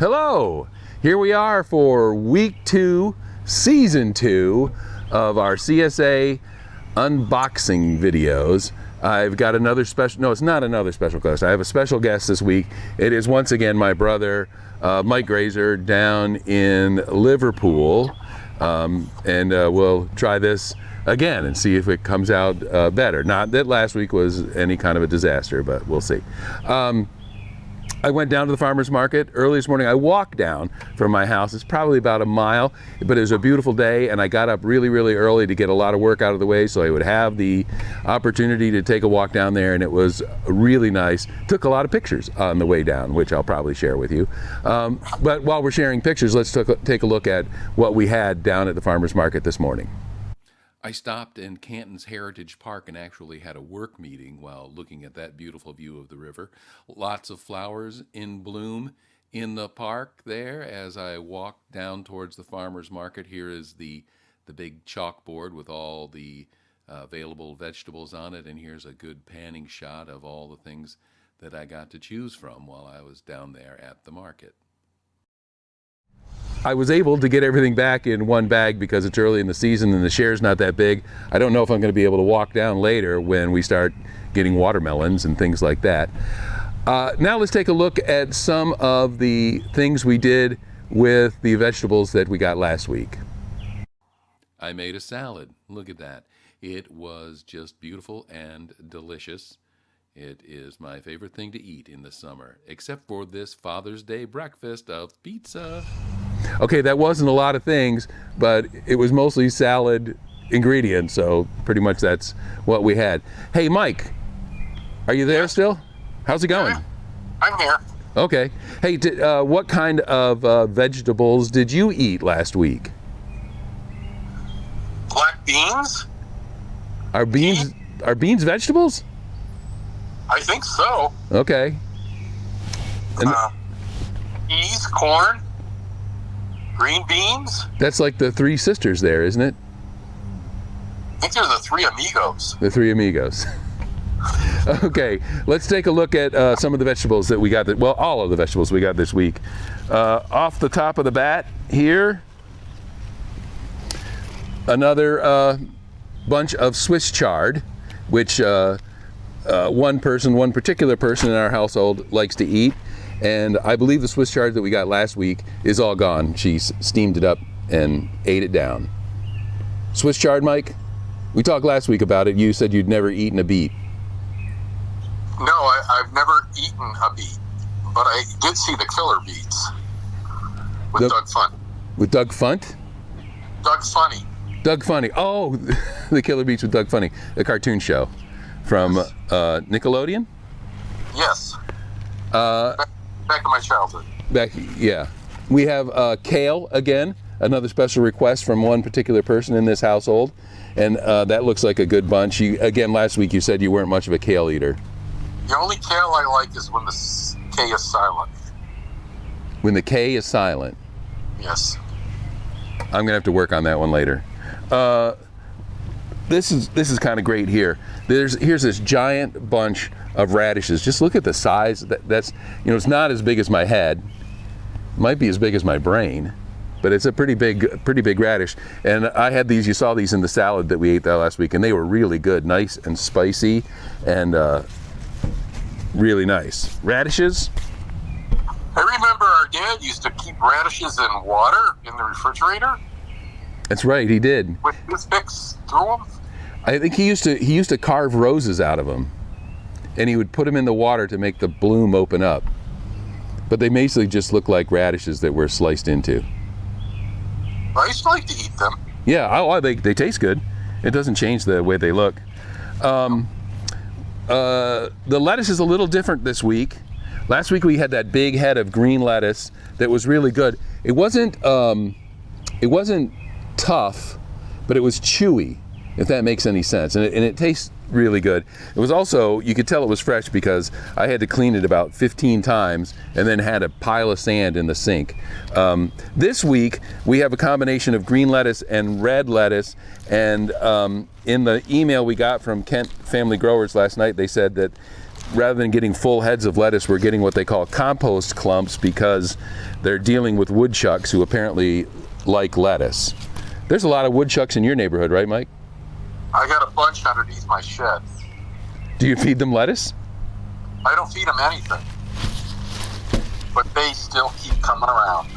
Hello! Here we are for week 2, season 2 of our CSA unboxing videos. I've got another special, no, it's not another special guest. I have a special guest this week. It is once again my brother, Mike Graser, down in Liverpool. We'll try this again and see if it comes out better. Not that last week was any kind of a disaster, but we'll see. I went down to the farmer's market early this morning. I walked down from my house. It's probably about a mile, but it was a beautiful day, and I got up really, really early to get a lot of work out of the way so I would have the opportunity to take a walk down there, and it was really nice. Took a lot of pictures on the way down, which I'll probably share with you. But while we're sharing pictures, let's take a look at what we had down at the farmer's market this morning. I stopped in Canton's Heritage Park and actually had a work meeting while looking at that beautiful view of the river. Lots of flowers in bloom in the park there. As I walked down towards the farmer's market, here is the big chalkboard with all the available vegetables on it, and here's a good panning shot of all the things that I got to choose from while I was down there at the market. I was able to get everything back in one bag because it's early in the season and the share's not that big. I don't know if I'm going to be able to walk down later when we start getting watermelons and things like that. Now let's take a look at some of the things we did with the vegetables that we got last week. I made a salad. Look at that. It was just beautiful and delicious. It is my favorite thing to eat in the summer, except for this Father's Day breakfast of pizza. Okay, that wasn't a lot of things, but it was mostly salad ingredients, so pretty much that's what we had. Hey, Mike, are you there still? How's it going? Yeah, I'm here. Okay. Hey, what kind of vegetables did you eat last week? Black beans? Are beans vegetables? I think so. Okay. Peas, corn, green beans. That's like the three sisters there, isn't it? I think they're the three amigos. The three amigos. Okay, let's take a look at some of the vegetables that we got. Well, all of the vegetables we got this week. Off the top of the bat here, another bunch of Swiss chard, which one particular person in our household likes to eat. And I believe the Swiss chard that we got last week is all gone. She steamed it up and ate it down. Swiss chard, Mike? We talked last week about it. You said you'd never eaten a beet. No, I've never eaten a beet, but I did see the killer beets with Doug Funny. With Doug Funt? Doug Funny. Doug Funny. Oh, the killer beets with Doug Funny, the cartoon show from Nickelodeon? Yes. Back in my childhood. Yeah. We have kale again, another special request from one particular person in this household, and that looks like a good bunch. Again, last week you said you weren't much of a kale eater. The only kale I like is when the K is silent. When the K is silent? Yes. I'm gonna have to work on that one later. This is kind of great here. Here's this giant bunch of radishes. Just look at the size. That's it's not as big as my head. It might be as big as my brain, but it's a pretty big radish. And I had these. You saw these in the salad that we ate that last week, and they were really good, nice and spicy, and really nice. Radishes. I remember our dad used to keep radishes in water in the refrigerator. That's right, he did. With toothpicks through them. I think he used to carve roses out of them, and he would put them in the water to make the bloom open up. But they basically just look like radishes that were sliced into. I used to like to eat them. Yeah, they taste good. It doesn't change the way they look. The lettuce is a little different this week. Last week we had that big head of green lettuce that was really good. It wasn't tough, but it was chewy, if that makes any sense. And it tastes really good. It was also, you could tell it was fresh because I had to clean it about 15 times and then had a pile of sand in the sink. This week we have a combination of green lettuce and red lettuce, and in the email we got from Kent Family Growers last night, they said that rather than getting full heads of lettuce, we're getting what they call compost clumps because they're dealing with woodchucks who apparently like lettuce. There's a lot of woodchucks in your neighborhood, right, Mike? I got a bunch underneath my shed. Do you feed them lettuce? I don't feed them anything, but they still keep coming around.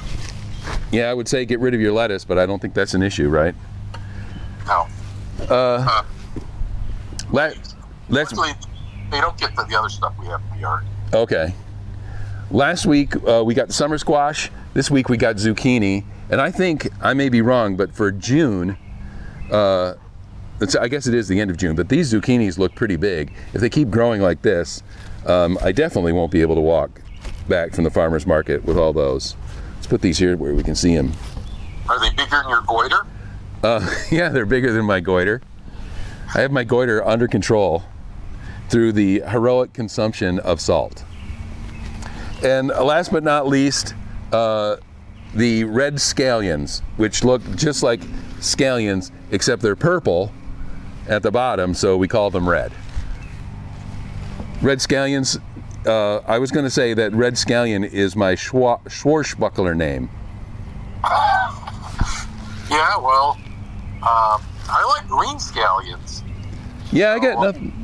Yeah, I would say get rid of your lettuce, but I don't think that's an issue, right? No. Let's. They don't get the other stuff we have in the yard. Okay. Last week we got summer squash. This week we got zucchini, and I think I may be wrong, but for June, I guess it is the end of June. But these zucchinis look pretty big. If they keep growing like this, I definitely won't be able to walk back from the farmers market with all those. Let's put these here where we can see them. Are they bigger than your goiter? Yeah, they're bigger than my goiter. I have my goiter under control through the heroic consumption of salt. And last but not least, the red scallions, which look just like scallions, except they're purple at the bottom, so we call them red. Red scallions, I was going to say that red scallion is my swashbuckler name. Yeah, well, I like green scallions. Yeah, I got nothing.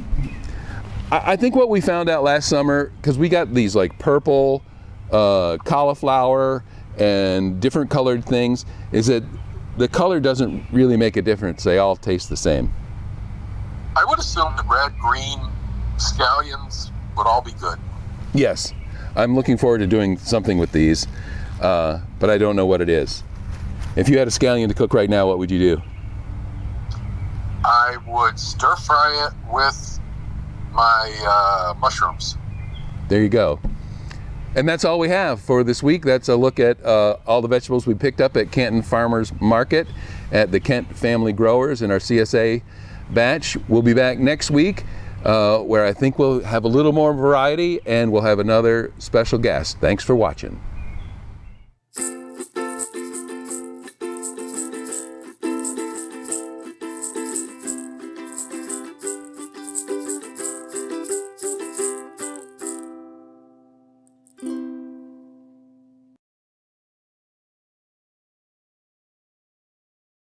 I think what we found out last summer, because we got these like purple, cauliflower, and different colored things, is that the color doesn't really make a difference. They all taste the same. I would assume that red, green scallions would all be good. Yes, I'm looking forward to doing something with these, but I don't know what it is. If you had a scallion to cook right now, what would you do? I would stir fry it with my mushrooms. There you go. And that's all we have for this week. That's a look at all the vegetables we picked up at Canton Farmers Market at the Kent Family Growers in our CSA batch. We'll be back next week where I think we'll have a little more variety and we'll have another special guest. Thanks for watching.